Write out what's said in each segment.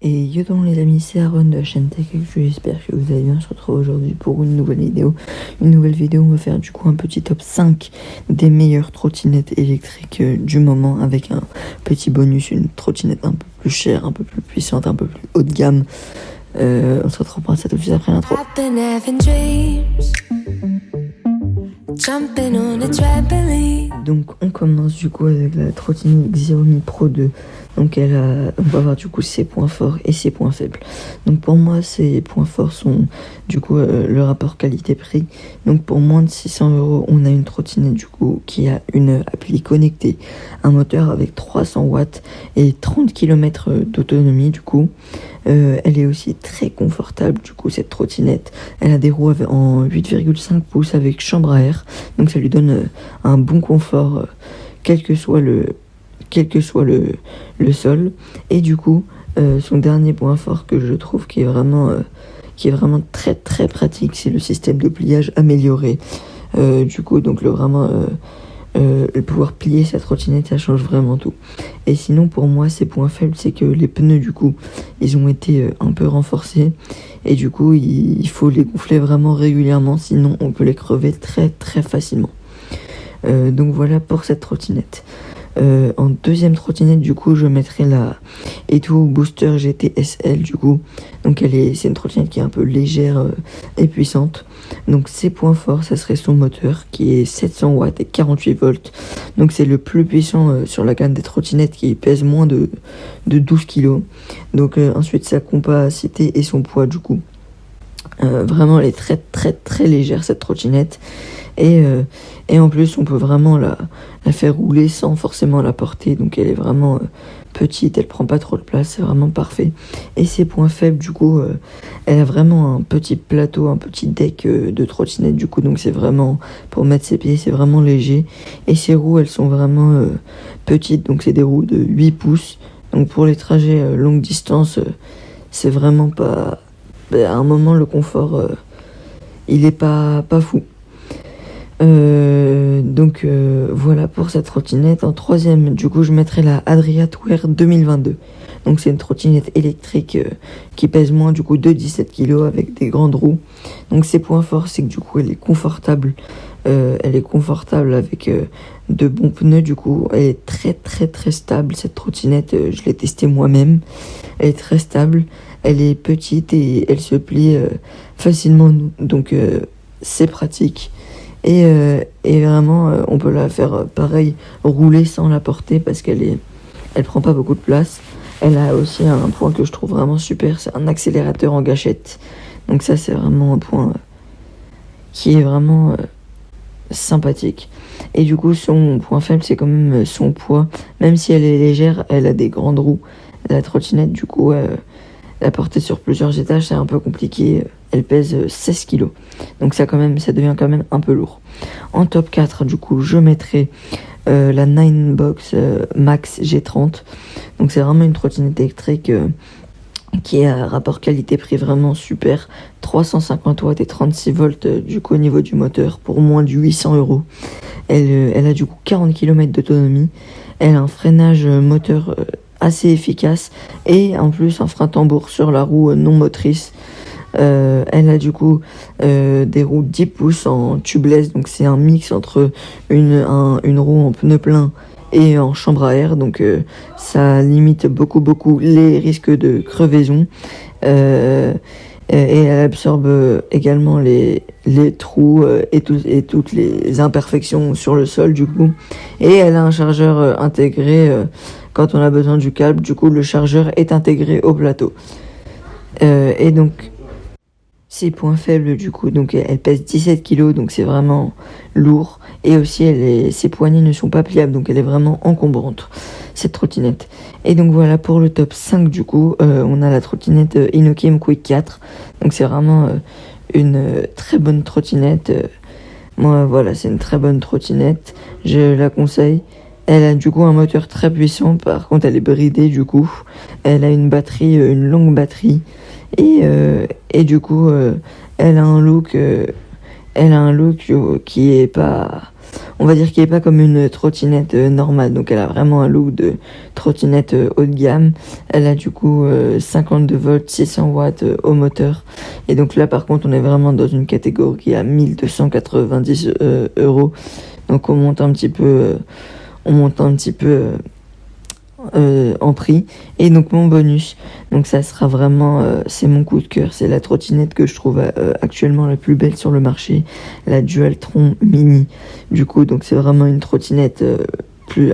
Et yo donc les amis, c'est Aaron de la chaîne Tech. J'espère que vous allez bien. On se retrouve aujourd'hui pour une nouvelle vidéo. On va faire du coup un petit top 5 des meilleures trottinettes électriques du moment, avec un petit bonus, une trottinette un peu plus chère, un peu plus puissante, un peu plus haut de gamme. On se retrouve pour ça tout de suite après l'intro. Donc on commence du coup avec la trottinette Xiaomi Pro 2. Donc on va voir du coup ses points forts et ses points faibles. Donc pour moi, ses points forts sont du coup le rapport qualité-prix. Donc pour moins de 600 €, on a une trottinette du coup qui a une appli connectée, un moteur avec 300 watts et 30 km d'autonomie du coup. Elle est aussi très confortable du coup, cette trottinette. Elle a des roues en 8,5 pouces avec chambre à air, donc ça lui donne un bon confort quel que soit le sol. Et du coup, son dernier point fort que je trouve qui est vraiment très très pratique, c'est le système de pliage amélioré. Du coup, donc le pouvoir plier sa trottinette, ça change vraiment tout. Et sinon, pour moi, ses points faibles, c'est que les pneus, du coup, ils ont été un peu renforcés. Et du coup, il faut les gonfler vraiment régulièrement, sinon on peut les crever très très facilement. Donc voilà pour cette trottinette. En deuxième trottinette, du coup, je mettrai la Eto Booster GT SL, du coup. Donc c'est une trottinette qui est un peu légère et puissante. Donc ses points forts, ça serait son moteur qui est 700 watts et 48 volts. Donc c'est le plus puissant sur la gamme des trottinettes, qui pèse moins de 12 kg. Donc ensuite sa compacité et son poids, du coup. Vraiment, elle est très très très légère, cette trottinette. Et en plus, on peut vraiment la faire rouler sans forcément la porter. Donc elle est vraiment petite, elle prend pas trop de place, c'est vraiment parfait. Et ses points faibles, du coup, elle a vraiment un petit plateau, un petit deck de trottinette, du coup. Donc c'est vraiment, pour mettre ses pieds, c'est vraiment léger. Et ses roues, elles sont vraiment petites, donc c'est des roues de 8 pouces. Donc pour les trajets longue distance, c'est vraiment pas... à un moment, le confort, il est pas fou. Voilà pour cette trottinette. En troisième, du coup, je mettrai la Adriatwear 2022. Donc c'est une trottinette électrique qui pèse moins, du coup, de 17 kg, avec des grandes roues. Donc ses points forts, c'est que du coup elle est confortable. Avec de bons pneus, du coup. Elle est très très très stable, cette trottinette. Je l'ai testée moi-même. Elle est très stable. Elle est petite et elle se plie facilement. Donc c'est pratique. Et vraiment, on peut la faire pareil, rouler sans la porter, parce elle prend pas beaucoup de place. Elle a aussi un point que je trouve vraiment super, c'est un accélérateur en gâchette. Donc ça, c'est vraiment un point qui est vraiment sympathique. Et du coup, son point faible, c'est quand même son poids. Même si elle est légère, elle a des grandes roues. La trottinette, du coup, la porter sur plusieurs étages, c'est un peu compliqué. Elle pèse 16 kg. Donc ça devient quand même un peu lourd. En top 4, du coup, je mettrai la Ninebox Max G30. Donc c'est vraiment une trottinette électrique qui a un rapport qualité-prix vraiment super. 350 watts et 36 volts du coup au niveau du moteur, pour moins de 800 €. Elle a du coup 40 km d'autonomie. Elle a un freinage moteur assez efficace, et en plus un frein tambour sur la roue non motrice. Elle a du coup des roues 10 pouces en tubeless, donc c'est un mix entre une roue en pneu plein et en chambre à air, donc ça limite beaucoup les risques de crevaison. Et elle absorbe également les trous et toutes les imperfections sur le sol, du coup. Et elle a un chargeur intégré quand on a besoin du câble. Du coup, le chargeur est intégré au plateau. Et donc ses points faibles, du coup, donc elle pèse 17 kg, donc c'est vraiment lourd. Et aussi, ses poignées ne sont pas pliables, donc elle est vraiment encombrante, cette trottinette. Et donc voilà pour le top 5, du coup. On a la trottinette Inokim Quick 4. Donc c'est vraiment une très bonne trottinette. Moi, voilà, c'est une très bonne trottinette. Je la conseille. Elle a du coup un moteur très puissant, par contre elle est bridée, du coup. Elle a une longue batterie. Et du coup, elle a un look qui est pas on va dire qu'elle est pas comme une trottinette normale, donc elle a vraiment un look de trottinette haut de gamme. Elle a du coup 52 volts, 600 watts au moteur, et donc là par contre on est vraiment dans une catégorie à 1290 euros, donc on monte un petit peu, en prix. Et donc mon bonus, donc ça sera vraiment c'est mon coup de cœur, c'est la trottinette que je trouve actuellement la plus belle sur le marché, la Dualtron Mini. Du coup donc c'est vraiment une trottinette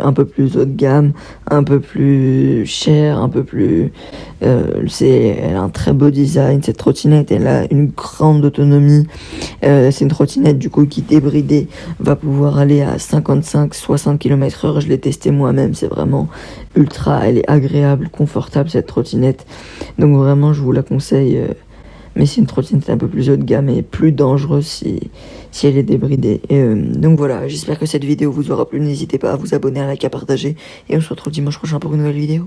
un peu plus haut de gamme, un peu plus cher, un peu plus elle a un très beau design cette trottinette, elle a une grande autonomie. C'est une trottinette du coup qui débridée va pouvoir aller à 55-60 km/h. Je l'ai testé moi-même, c'est vraiment ultra, elle est agréable, confortable cette trottinette, donc vraiment je vous la conseille. Mais c'est une trottinette un peu plus haut de gamme et plus dangereuse si elle est débridée. Donc voilà, j'espère que cette vidéo vous aura plu. N'hésitez pas à vous abonner, à liker, à partager. Et on se retrouve dimanche prochain pour une nouvelle vidéo.